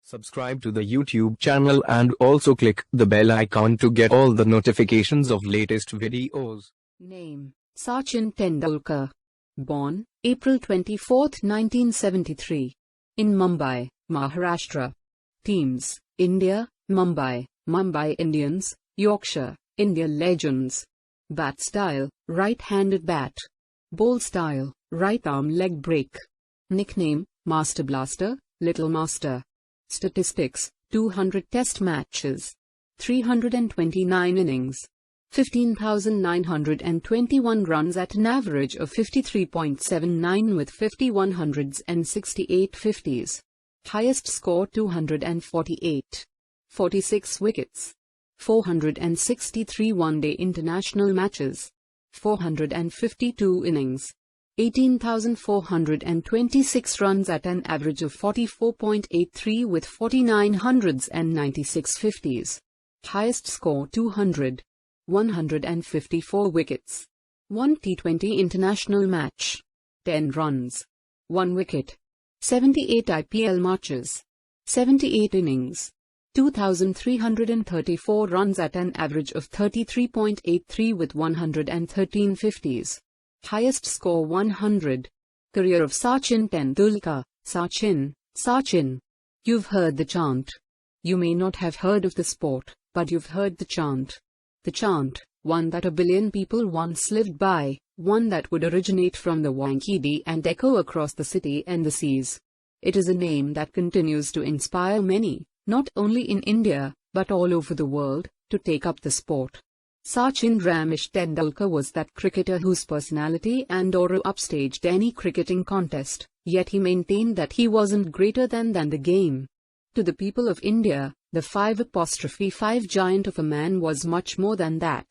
Subscribe to the YouTube channel and also click the bell icon to get all the notifications of latest videos. Name: Sachin Tendulkar. Born April 24, 1973. In Mumbai, Maharashtra. Teams: India, Mumbai, Mumbai Indians, Yorkshire, India Legends. Bat style: right-handed bat. Ball style: right arm leg break. Nickname: Master Blaster, Little Master. Statistics: 200 test matches, 329 innings, 15,921 runs at an average of 53.79 with 51 hundreds and 68 fifties. Highest score 248. 46 wickets. 463 one-day international matches. 452 innings. 18,426 runs at an average of 44.83 with 49 hundreds and 96 fifties. Highest score 200. 154 wickets. 1 T20 international match. 10 runs. 1 wicket. 78 IPL matches. 78 innings. 2,334 runs at an average of 33.83 with 113 fifties. Highest score 100. Career of Sachin Tendulkar. Sachin, Sachin. You've heard the chant. You may not have heard of the sport, but you've heard the chant. The chant, one that a billion people once lived by, one that would originate from the Wangidi and echo across the city and the seas. It is a name that continues to inspire many, not only in India, but all over the world, to take up the sport. Sachin Ramesh Tendulkar was that cricketer whose personality and aura upstaged any cricketing contest, yet he maintained that he wasn't greater than the game. To the people of India, the 5'5" giant of a man was much more than that.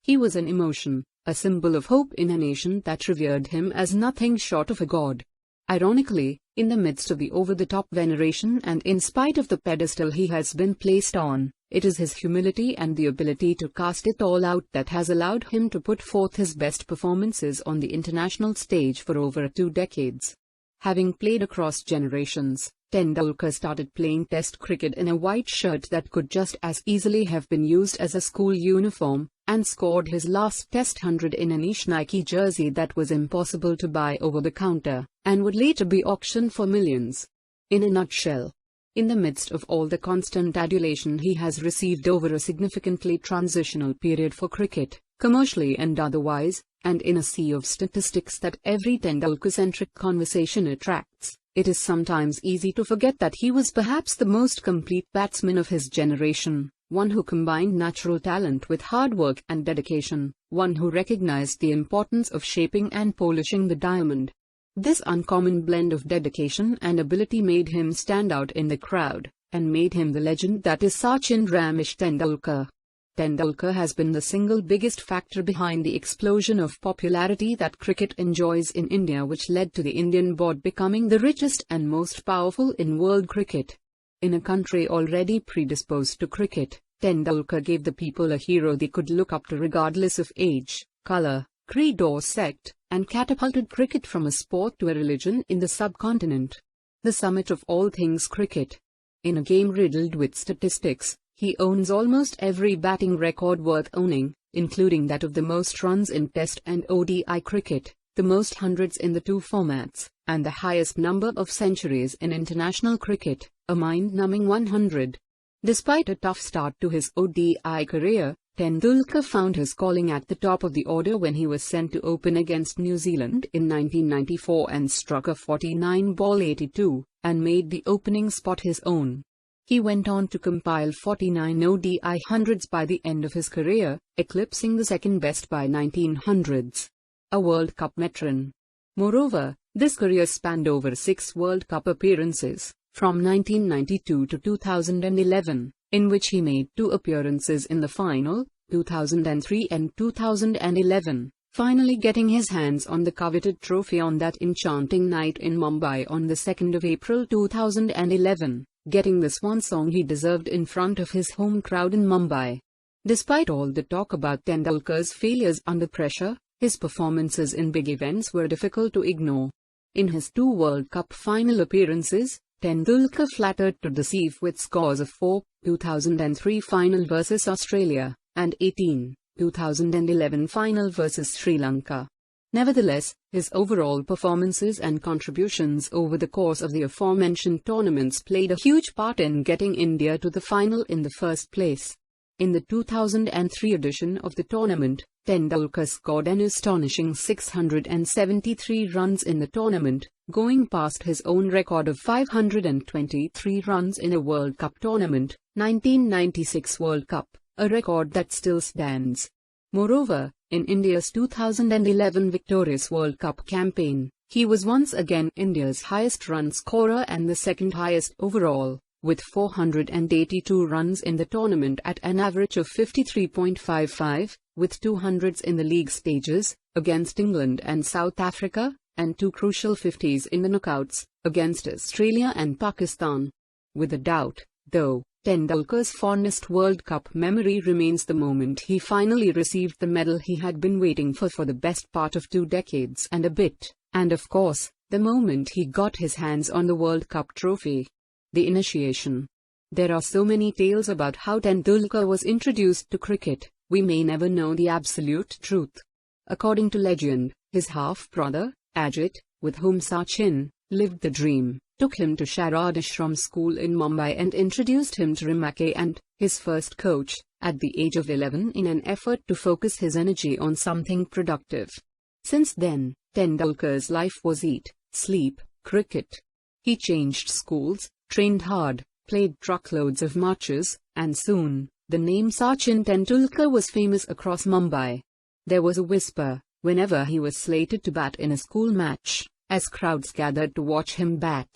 He was an emotion, a symbol of hope in a nation that revered him as nothing short of a god. Ironically, in the midst of the over-the-top veneration and in spite of the pedestal he has been placed on, it is his humility and the ability to cast it all out that has allowed him to put forth his best performances on the international stage for over 2 decades. Having played across generations, Tendulkar started playing Test cricket in a white shirt that could just as easily have been used as a school uniform, and scored his last Test 100 in a niche Nike jersey that was impossible to buy over the counter, and would later be auctioned for millions. In a nutshell, in the midst of all the constant adulation he has received over a significantly transitional period for cricket, commercially and otherwise, and in a sea of statistics that every Tendulkar-centric conversation attracts, it is sometimes easy to forget that he was perhaps the most complete batsman of his generation, one who combined natural talent with hard work and dedication, one who recognized the importance of shaping and polishing the diamond. This uncommon blend of dedication and ability made him stand out in the crowd, and made him the legend that is Sachin Ramesh Tendulkar. Tendulkar has been the single biggest factor behind the explosion of popularity that cricket enjoys in India, which led to the Indian board becoming the richest and most powerful in world cricket. In a country already predisposed to cricket, Tendulkar gave the people a hero they could look up to regardless of age, colour, creed or sect, and catapulted cricket from a sport to a religion in the subcontinent. The summit of all things cricket. In a game riddled with statistics, he owns almost every batting record worth owning, including that of the most runs in Test and ODI cricket, the most hundreds in the 2 formats, and the highest number of centuries in international cricket, a mind-numbing 100. Despite a tough start to his ODI career, Tendulkar found his calling at the top of the order when he was sent to open against New Zealand in 1994 and struck a 49-ball 82, and made the opening spot his own. He went on to compile 49 ODI hundreds by the end of his career, eclipsing the second best by 1900s. A World Cup veteran. Moreover, this career spanned over 6 World Cup appearances, from 1992 to 2011, in which he made 2 appearances in the final, 2003 and 2011, finally getting his hands on the coveted trophy on that enchanting night in Mumbai on the 2nd of April 2011, getting the swan song he deserved in front of his home crowd in Mumbai. Despite all the talk about Tendulkar's failures under pressure, his performances in big events were difficult to ignore. In his 2 World Cup final appearances, Tendulkar flattered to deceive with scores of 4, 2003 final versus Australia, and 18, 2011 final versus Sri Lanka. Nevertheless, his overall performances and contributions over the course of the aforementioned tournaments played a huge part in getting India to the final in the first place. In the 2003 edition of the tournament, Tendulkar scored an astonishing 673 runs in the tournament, going past his own record of 523 runs in a World Cup tournament, 1996 World Cup, a record that still stands. Moreover, in India's 2011 victorious World Cup campaign, he was once again India's highest run scorer and the second highest overall, with 482 runs in the tournament at an average of 53.55, with 200s in the league stages, against England and South Africa, and 2 crucial 50s in the knockouts, against Australia and Pakistan. With a doubt, though, Tendulkar's fondest World Cup memory remains the moment he finally received the medal he had been waiting for the best part of 2 decades and a bit, and of course, the moment he got his hands on the World Cup trophy. The initiation. There are so many tales about how Tendulkar was introduced to cricket, we may never know the absolute truth. According to legend, his half-brother, Ajit, with whom Sachin lived the dream, took him to Sharad Ashram School in Mumbai and introduced him to Ramesh and his first coach, at the age of 11 in an effort to focus his energy on something productive. Since then, Tendulkar's life was eat, sleep, cricket. He changed schools, trained hard, played truckloads of matches, and soon, the name Sachin Tendulkar was famous across Mumbai. There was a whisper, whenever he was slated to bat in a school match, as crowds gathered to watch him bat.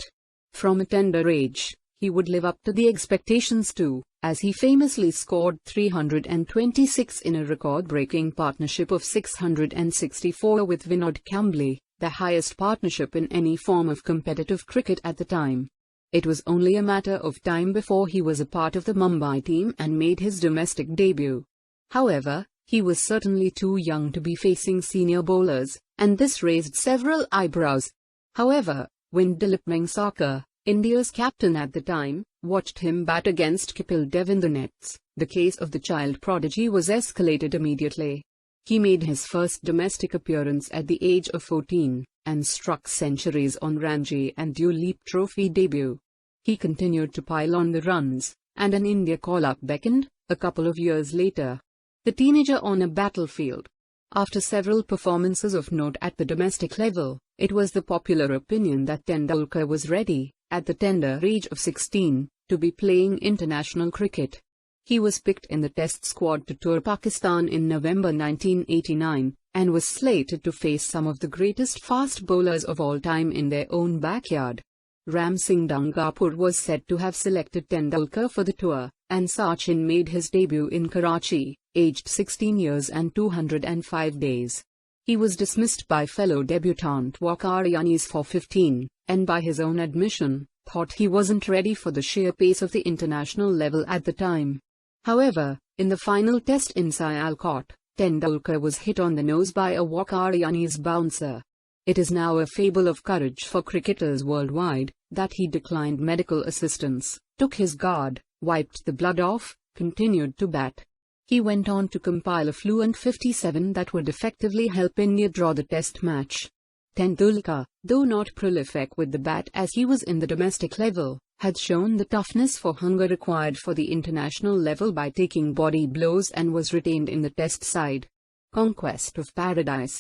From a tender age, he would live up to the expectations too, as he famously scored 326 in a record-breaking partnership of 664 with Vinod Kambli, the highest partnership in any form of competitive cricket at the time. It was only a matter of time before he was a part of the Mumbai team and made his domestic debut. However, he was certainly too young to be facing senior bowlers, and this raised several eyebrows. However, when Dilip Vengsarkar, India's captain at the time, watched him bat against Kapil Dev in the nets, the case of the child prodigy was escalated immediately. He made his first domestic appearance at the age of 14, and struck centuries on Ranji and Dulip Trophy debut. He continued to pile on the runs, and an India call-up beckoned, a couple of years later. The teenager on a battlefield. After several performances of note at the domestic level, it was the popular opinion that Tendulkar was ready, at the tender age of 16, to be playing international cricket. He was picked in the Test squad to tour Pakistan in November 1989, and was slated to face some of the greatest fast bowlers of all time in their own backyard. Ram Singh Dangapur was said to have selected Tendulkar for the tour, and Sachin made his debut in Karachi, aged 16 years and 205 days. He was dismissed by fellow debutant Wakarianis for 15, and by his own admission, thought he wasn't ready for the sheer pace of the international level at the time. However, in the final test in Sialkot, Tendulkar was hit on the nose by a Wakariani's bouncer. It is now a fable of courage for cricketers worldwide, that he declined medical assistance, took his guard, wiped the blood off, continued to bat. He went on to compile a fluent 57 that would effectively help India draw the test match. Tendulkar, though not prolific with the bat as he was in the domestic level, had shown the toughness for hunger required for the international level by taking body blows and was retained in the test side. Conquest of Paradise.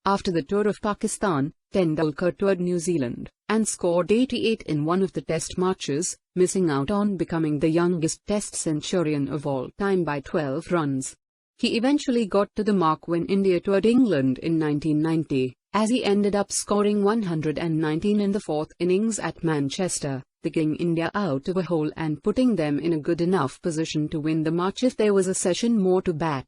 After the tour of Pakistan, Tendulkar toured New Zealand, and scored 88 in one of the test matches, missing out on becoming the youngest test centurion of all time by 12 runs. He eventually got to the mark when India toured England in 1990, as he ended up scoring 119 in the fourth innings at Manchester, picking India out of a hole and putting them in a good enough position to win the match if there was a session more to bat.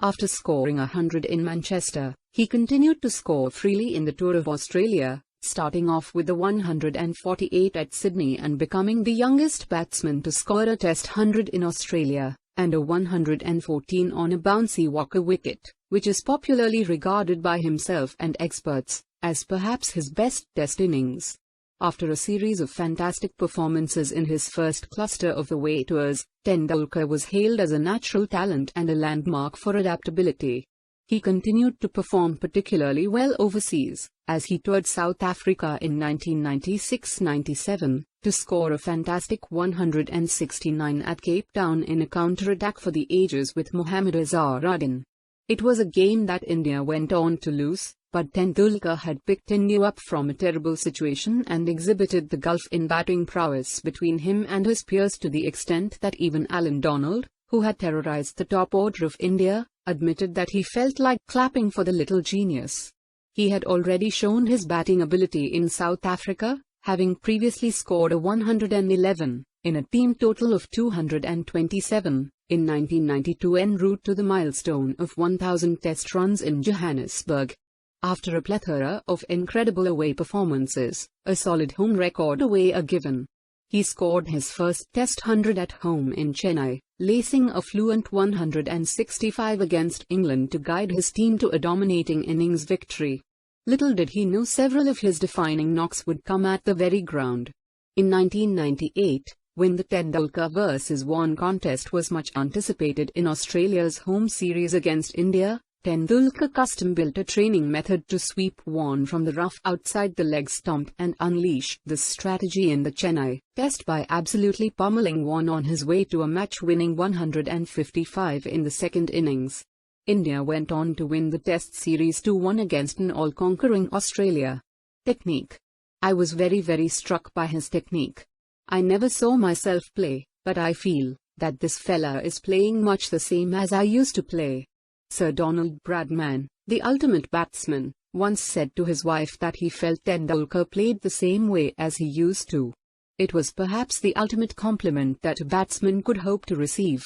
After scoring 100 in Manchester, he continued to score freely in the Tour of Australia, starting off with the 148 at Sydney and becoming the youngest batsman to score a Test 100 in Australia, and a 114 on a bouncy Walker wicket, which is popularly regarded by himself and experts as perhaps his best Test innings. After a series of fantastic performances in his first cluster of away tours, Tendulkar was hailed as a natural talent and a landmark for adaptability. He continued to perform particularly well overseas, as he toured South Africa in 1996-97, to score a fantastic 169 at Cape Town in a counter-attack for the ages with Mohammad Azharuddin. It was a game that India went on to lose, but Tendulkar had picked India up from a terrible situation and exhibited the gulf in batting prowess between him and his peers to the extent that even Alan Donald, who had terrorized the top order of India, admitted that he felt like clapping for the little genius. He had already shown his batting ability in South Africa, having previously scored a 111, in a team total of 227, in 1992 en route to the milestone of 1,000 test runs in Johannesburg. After a plethora of incredible away performances, a solid home record away a given. He scored his first Test 100 at home in Chennai, lacing a fluent 165 against England to guide his team to a dominating innings victory. Little did he know several of his defining knocks would come at the very ground. In 1998, when the Tendulkar vs. Vaughan contest was much anticipated in Australia's home series against India, Tendulkar custom-built a training method to sweep Vaughan from the rough outside the leg stump and unleash this strategy in the Chennai Test by absolutely pummeling Vaughan on his way to a match-winning 155 in the second innings. India went on to win the Test series 2-1 against an all-conquering Australia. Technique. I was very struck by his technique. I never saw myself play, but I feel that this fella is playing much the same as I used to play. Sir Donald Bradman, the ultimate batsman, once said to his wife that he felt Tendulkar played the same way as he used to. It was perhaps the ultimate compliment that a batsman could hope to receive.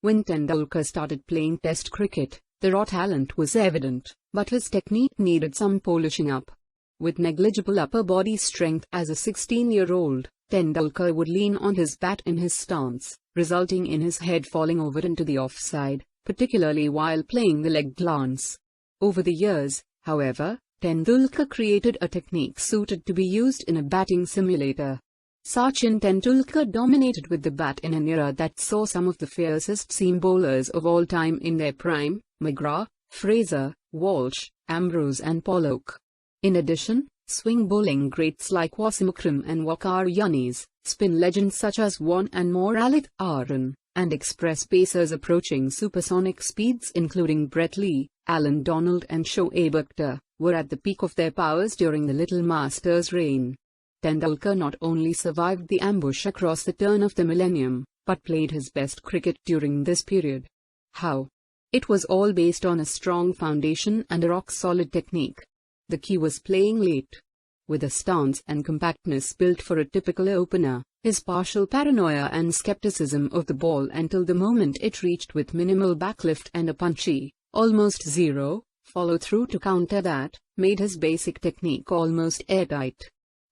When Tendulkar started playing Test cricket, the raw talent was evident, but his technique needed some polishing up. With negligible upper body strength as a 16-year-old, Tendulkar would lean on his bat in his stance, resulting in his head falling over into the offside, particularly while playing the leg glance. Over the years, however, Tendulkar created a technique suited to be used in a batting simulator. Sachin Tendulkar dominated with the bat in an era that saw some of the fiercest seam bowlers of all time in their prime: McGrath, Fraser, Walsh, Ambrose and Pollock. In addition, swing bowling greats like Wasim Akram and Waqar Younis, spin legends such as Vaughan and Moralit Aaron, and express pacers approaching supersonic speeds including Brett Lee, Alan Donald and Shoaib Akhtar, were at the peak of their powers during the Little Masters' reign. Tendulkar not only survived the ambush across the turn of the millennium, but played his best cricket during this period. How? It was all based on a strong foundation and a rock-solid technique. The key was playing late. With a stance and compactness built for a typical opener, his partial paranoia and skepticism of the ball until the moment it reached with minimal backlift and a punchy, almost zero, follow-through to counter that, made his basic technique almost airtight.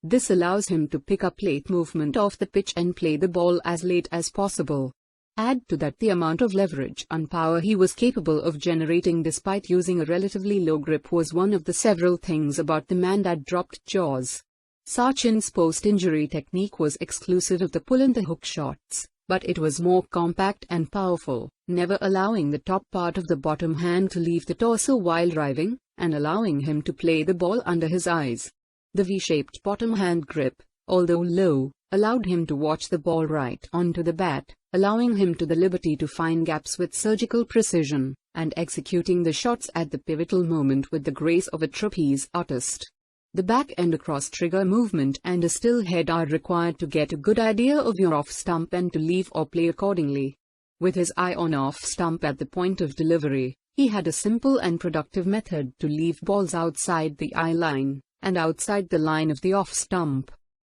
This allows him to pick up late movement off the pitch and play the ball as late as possible. Add to that the amount of leverage and power he was capable of generating despite using a relatively low grip was one of the several things about the man that dropped jaws. Sachin's post-injury technique was exclusive of the pull and the hook shots, but it was more compact and powerful, never allowing the top part of the bottom hand to leave the torso while driving, and allowing him to play the ball under his eyes. The V-shaped bottom hand grip, although low, allowed him to watch the ball right onto the bat, allowing him to the liberty to find gaps with surgical precision, and executing the shots at the pivotal moment with the grace of a trapeze artist. The back and across trigger movement and a still head are required to get a good idea of your off-stump and to leave or play accordingly. With his eye on off-stump at the point of delivery, he had a simple and productive method to leave balls outside the eye line, and outside the line of the off-stump.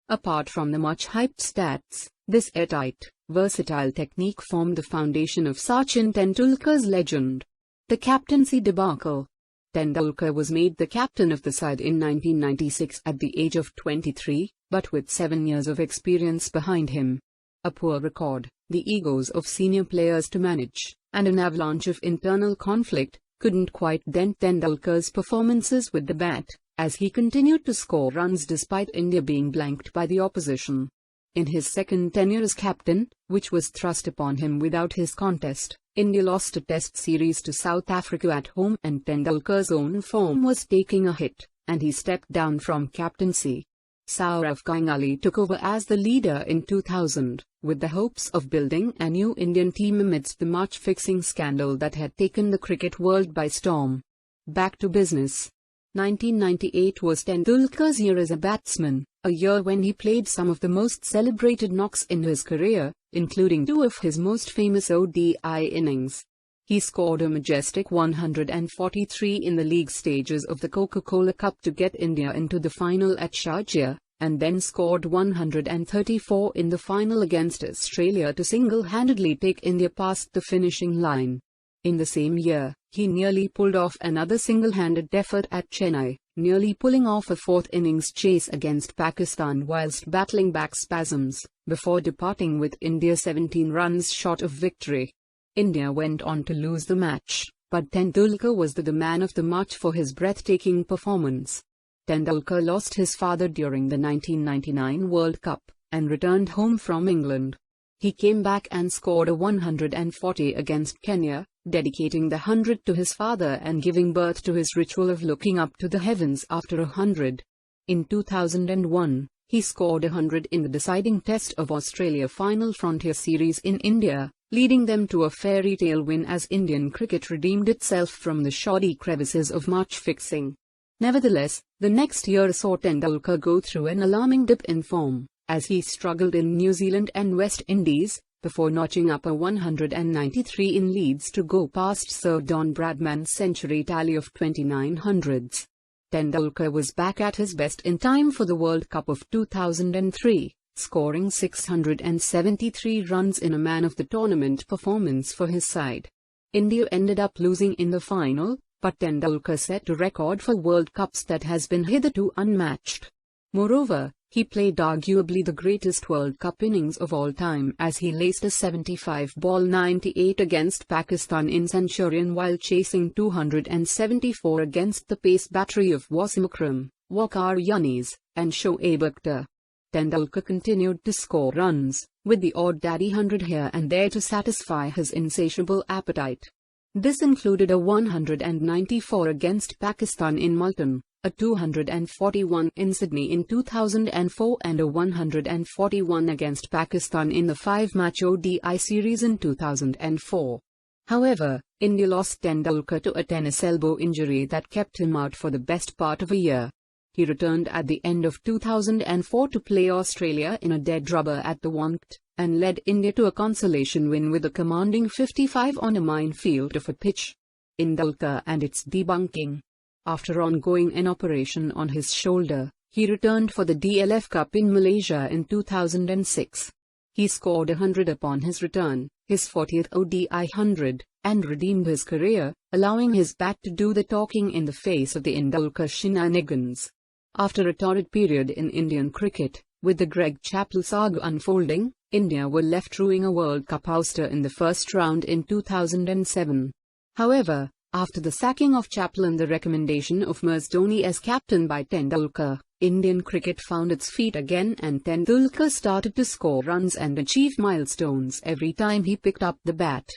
Apart from the much-hyped stats, this airtight, versatile technique formed the foundation of Sachin Tendulkar's legend. The Captaincy Debacle. Tendulkar was made the captain of the side in 1996 at the age of 23, but with 7 years of experience behind him. A poor record, the egos of senior players to manage, and an avalanche of internal conflict couldn't quite dent Tendulkar's performances with the bat, as he continued to score runs despite India being blanked by the opposition. In his second tenure as captain, which was thrust upon him without his contest, India lost a test series to South Africa at home and Tendulkar's own form was taking a hit, and he stepped down from captaincy. Sourav Ganguly took over as the leader in 2000, with the hopes of building a new Indian team amidst the match-fixing scandal that had taken the cricket world by storm. Back to business. 1998 was Tendulkar's year as a batsman, a year when he played some of the most celebrated knocks in his career, including two of his most famous ODI innings. He scored a majestic 143 in the league stages of the Coca-Cola Cup to get India into the final at Sharjah, and then scored 134 in the final against Australia to single-handedly take India past the finishing line. In the same year, he nearly pulled off another single-handed effort at Chennai, nearly pulling off a fourth innings chase against Pakistan whilst battling back spasms, before departing with India 17 runs short of victory. India went on to lose the match, but Tendulkar was the man of the match for his breathtaking performance. Tendulkar lost his father during the 1999 World Cup, and returned home from England. He came back and scored a 140 against Kenya, dedicating the 100 to his father and giving birth to his ritual of looking up to the heavens after 100. In 2001, he scored 100 in the deciding test of Australia Final Frontier Series in India, leading them to a fairy tale win as Indian cricket redeemed itself from the shoddy crevices of match fixing. Nevertheless, the next year saw Tendulkar go through an alarming dip in form, as he struggled in New Zealand and West Indies, before notching up a 193 in Leeds to go past Sir Don Bradman's century tally of 29 hundreds. Tendulkar was back at his best in time for the World Cup of 2003, scoring 673 runs in a man-of-the-tournament performance for his side. India ended up losing in the final, but Tendulkar set a record for World Cups that has been hitherto unmatched. Moreover, he played arguably the greatest World Cup innings of all time as he laced a 75-ball 98 against Pakistan in Centurion while chasing 274 against the pace battery of Wasim Akram, Waqar Younis, and Shoaib Akhtar. Tendulkar continued to score runs, with the odd daddy 100 here and there to satisfy his insatiable appetite. This included a 194 against Pakistan in Multan, a 241 in Sydney in 2004 and a 141 against Pakistan in the 5-match ODI series in 2004. However, India lost Tendulkar to a tennis elbow injury that kept him out for the best part of a year. He returned at the end of 2004 to play Australia in a dead rubber at the Wankhede, and led India to a consolation win with a commanding 55 on a minefield of a pitch. Tendulkar and its debunking. After ongoing an operation on his shoulder, he returned for the DLF Cup in Malaysia in 2006. He scored 100 upon his return, his 40th ODI 100, and redeemed his career, allowing his bat to do the talking in the face of the Tendulkar shenanigans. After a torrid period in Indian cricket, with the Greg Chappell saga unfolding, India were left ruining a World Cup ouster in the first round in 2007. However, after the sacking of Chappell and the recommendation of MS Dhoni as captain by Tendulkar, Indian cricket found its feet again and Tendulkar started to score runs and achieve milestones every time he picked up the bat.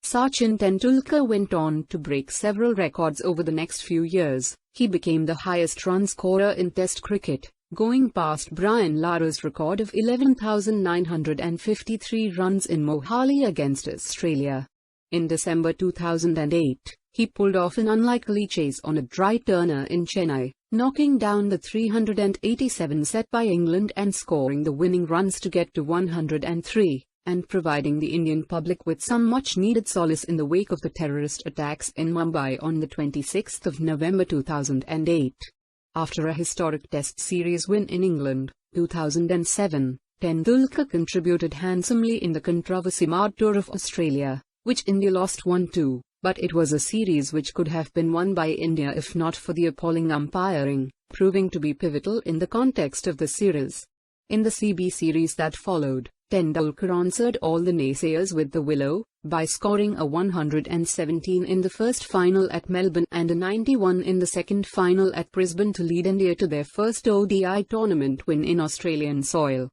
Sachin Tendulkar went on to break several records over the next few years. He became the highest run scorer in Test cricket, going past Brian Lara's record of 11,953 runs in Mohali against Australia. In December 2008, he pulled off an unlikely chase on a dry turner in Chennai, knocking down the 387 set by England and scoring the winning runs to get to 103, and providing the Indian public with some much-needed solace in the wake of the terrorist attacks in Mumbai on the 26th of November 2008. After a historic Test series win in England, 2007, Tendulkar contributed handsomely in the controversy-marred Tour of Australia, which India lost 1-2. But it was a series which could have been won by India if not for the appalling umpiring, proving to be pivotal in the context of the series. In the CB series that followed, Tendulkar answered all the naysayers with the willow, by scoring a 117 in the first final at Melbourne and a 91 in the second final at Brisbane to lead India to their first ODI tournament win in Australian soil.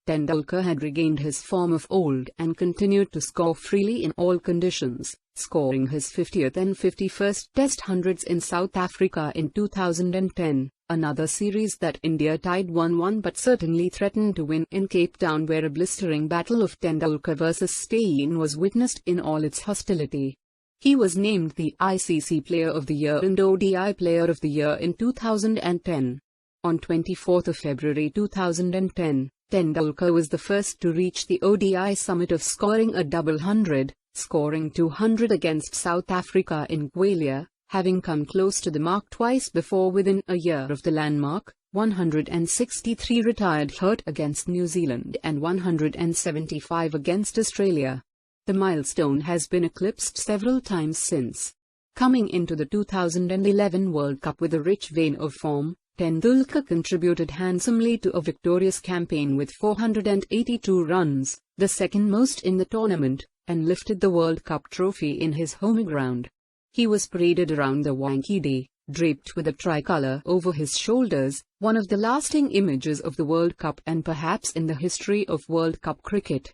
Tendulkar had regained his form of old and continued to score freely in all conditions, scoring his 50th and 51st Test hundreds in South Africa in 2010, another series that India tied 1-1 but certainly threatened to win in Cape Town, where a blistering battle of Tendulkar versus Steyn was witnessed in all its hostility. He was named the ICC Player of the Year and ODI Player of the Year in 2010. On 24 February 2010, Tendulkar was the first to reach the ODI summit of scoring a double hundred, scoring 200 against South Africa in Gwalior, having come close to the mark twice before within a year of the landmark. 163 retired hurt against New Zealand and 175 against Australia. The milestone has been eclipsed several times since. Coming into the 2011 World Cup with a rich vein of form, Tendulkar contributed handsomely to a victorious campaign with 482 runs, the second most in the tournament, and lifted the World Cup trophy in his home ground. He was paraded around the Wankhede, draped with a tricolour over his shoulders, one of the lasting images of the World Cup and perhaps in the history of World Cup cricket.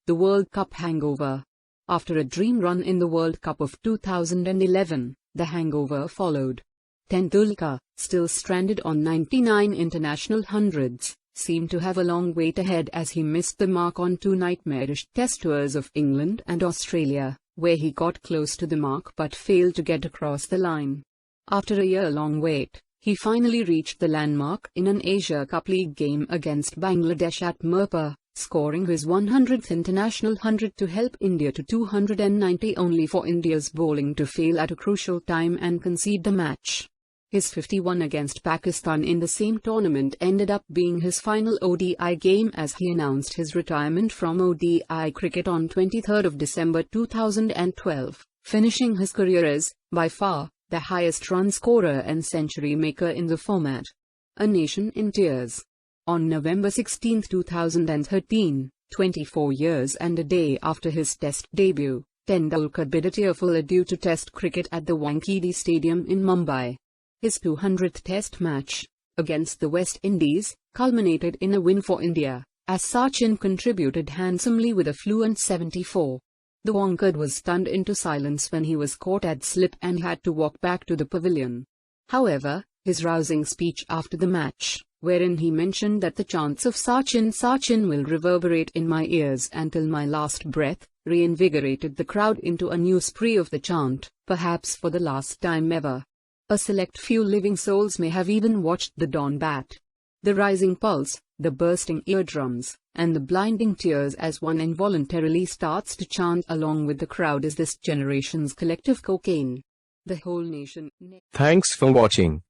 The World Cup Hangover. After a dream run in the World Cup of 2011, the hangover followed. Tendulkar, still stranded on 99 international hundreds, seemed to have a long wait ahead as he missed the mark on two nightmarish test tours of England and Australia, where he got close to the mark but failed to get across the line. After a year-long wait, he finally reached the landmark in an Asia Cup League game against Bangladesh at Mirpur, scoring his 100th international hundred to help India to 290, only for India's bowling to fail at a crucial time and concede the match. His 51 against Pakistan in the same tournament ended up being his final ODI game as he announced his retirement from ODI cricket on 23 December 2012, finishing his career as, by far, the highest run scorer and century maker in the format. A nation in tears. On November 16, 2013, 24 years and a day after his Test debut, Tendulkar bid a tearful adieu to Test cricket at the Wankhede Stadium in Mumbai. His 200th Test match, against the West Indies, culminated in a win for India, as Sachin contributed handsomely with a fluent 74. The Wankhede was stunned into silence when he was caught at slip and had to walk back to the pavilion. However, his rousing speech after the match, wherein he mentioned that the chants of Sachin Sachin will reverberate in my ears until my last breath, reinvigorated the crowd into a new spree of the chant, perhaps for the last time ever. A select few living souls may have even watched the dawn bat. The rising pulse, the bursting eardrums, and the blinding tears as one involuntarily starts to chant along with the crowd is this generation's collective cocaine. The whole nation. Thanks for watching.